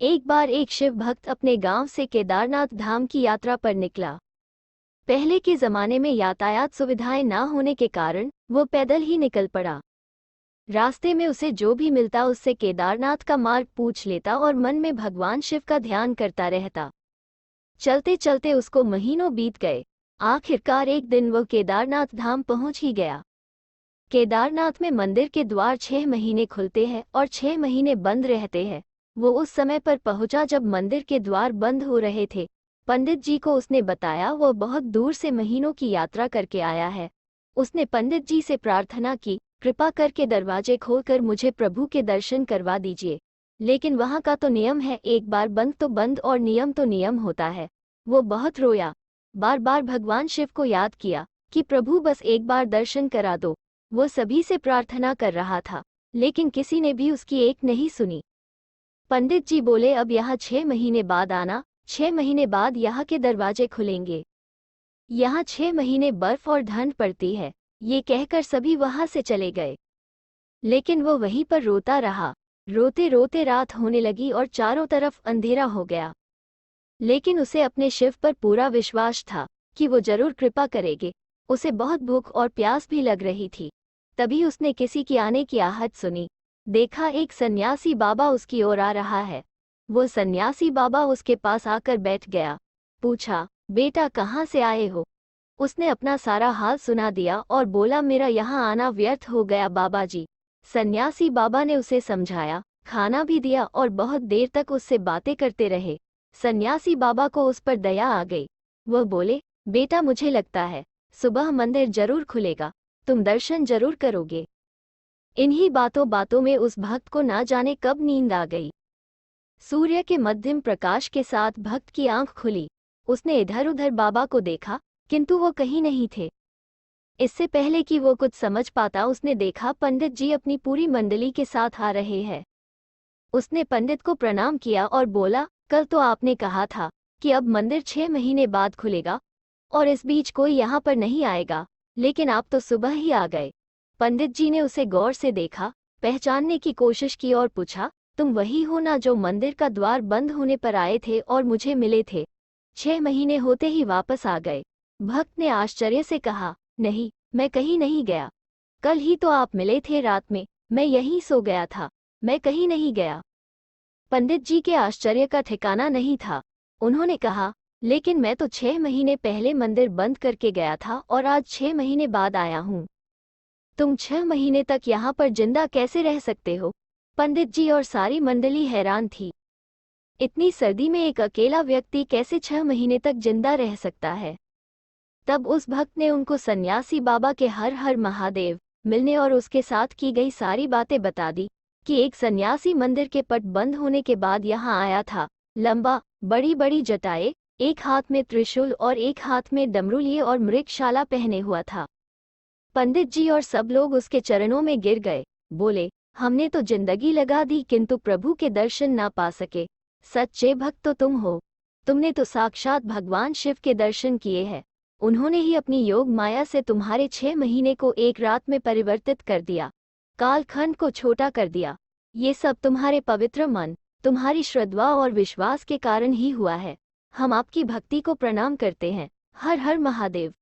एक बार एक शिव भक्त अपने गांव से केदारनाथ धाम की यात्रा पर निकला। पहले के जमाने में यातायात सुविधाएं न होने के कारण वो पैदल ही निकल पड़ा। रास्ते में उसे जो भी मिलता उससे केदारनाथ का मार्ग पूछ लेता और मन में भगवान शिव का ध्यान करता रहता। चलते चलते उसको महीनों बीत गए। आखिरकार एक दिन वो केदारनाथ धाम पहुंच ही गया। केदारनाथ में मंदिर के द्वार 6 महीने खुलते हैं और 6 महीने बंद रहते हैं। वो उस समय पर पहुंचा जब मंदिर के द्वार बंद हो रहे थे। पंडित जी को उसने बताया वो बहुत दूर से महीनों की यात्रा करके आया है। उसने पंडित जी से प्रार्थना की, कृपा करके दरवाजे खोलकर मुझे प्रभु के दर्शन करवा दीजिए। लेकिन वहाँ का तो नियम है, एक बार बंद तो बंद और नियम तो नियम होता है। वो बहुत रोया, बार बार भगवान शिव को याद किया कि प्रभु बस एक बार दर्शन करा दो। वो सभी से प्रार्थना कर रहा था, लेकिन किसी ने भी उसकी एक नहीं सुनी। पंडित जी बोले, अब यहाँ 6 महीने बाद आना, 6 महीने बाद यहाँ के दरवाजे खुलेंगे। यहाँ 6 महीने बर्फ और ठंड पड़ती है। ये कहकर सभी वहां से चले गए, लेकिन वो वहीं पर रोता रहा। रोते रोते रात होने लगी और चारों तरफ अंधेरा हो गया। लेकिन उसे अपने शिव पर पूरा विश्वास था कि वो जरूर कृपा करेंगे। उसे बहुत भूख और प्यास भी लग रही थी। तभी उसने किसी की आने की आहट सुनी। देखा एक सन्यासी बाबा उसकी ओर आ रहा है। वो सन्यासी बाबा उसके पास आकर बैठ गया। पूछा, बेटा कहाँ से आए हो? उसने अपना सारा हाल सुना दिया और बोला, मेरा यहाँ आना व्यर्थ हो गया बाबा जी। सन्यासी बाबा ने उसे समझाया, खाना भी दिया और बहुत देर तक उससे बातें करते रहे। सन्यासी बाबा को उस पर दया आ गई। वह बोले, बेटा मुझे लगता है सुबह मंदिर जरूर खुलेगा, तुम दर्शन जरूर करोगे। इन्हीं बातों बातों में उस भक्त को ना जाने कब नींद आ गई। सूर्य के मध्यम प्रकाश के साथ भक्त की आंख खुली। उसने इधर उधर बाबा को देखा, किंतु वो कहीं नहीं थे। इससे पहले कि वो कुछ समझ पाता उसने देखा पंडित जी अपनी पूरी मंडली के साथ आ रहे हैं। उसने पंडित को प्रणाम किया और बोला, कल तो आपने कहा था कि अब मंदिर 6 महीने बाद खुलेगा और इस बीच कोई यहाँ पर नहीं आएगा, लेकिन आप तो सुबह ही आ गए। पंडित जी ने उसे गौर से देखा, पहचानने की कोशिश की और पूछा, तुम वही हो ना जो मंदिर का द्वार बंद होने पर आए थे और मुझे मिले थे? 6 महीने होते ही वापस आ गए। भक्त ने आश्चर्य से कहा, नहीं, मैं कहीं नहीं गया। कल ही तो आप मिले थे रात में, मैं यहीं सो गया था, मैं कहीं नहीं गया। पंडित जी के आश्चर्य का ठिकाना नहीं था। उन्होंने कहा, लेकिन मैं तो 6 महीने पहले मंदिर बंद करके गया था और आज 6 महीने बाद आया हूँ। तुम 6 महीने तक यहाँ पर जिंदा कैसे रह सकते हो? पंडित जी और सारी मंडली हैरान थी। इतनी सर्दी में एक अकेला व्यक्ति कैसे 6 महीने तक जिंदा रह सकता है? तब उस भक्त ने उनको सन्यासी बाबा के हर हर महादेव मिलने और उसके साथ की गई सारी बातें बता दी कि एक सन्यासी मंदिर के पट बंद होने के बाद यहाँ आया था। लंबा, बड़ी बड़ी जटाएं, एक हाथ में त्रिशूल और एक हाथ में डमरू लिए और मृगशाला पहने हुआ था। पंडित जी और सब लोग उसके चरणों में गिर गए। बोले, हमने तो जिंदगी लगा दी किंतु प्रभु के दर्शन ना पा सके। सच्चे भक्त तो तुम हो। तुमने तो साक्षात भगवान शिव के दर्शन किए हैं। उन्होंने ही अपनी योग माया से तुम्हारे 6 महीने को एक रात में परिवर्तित कर दिया, कालखंड को छोटा कर दिया। ये सब तुम्हारे पवित्र मन, तुम्हारी श्रद्धा और विश्वास के कारण ही हुआ है। हम आपकी भक्ति को प्रणाम करते हैं। हर हर महादेव।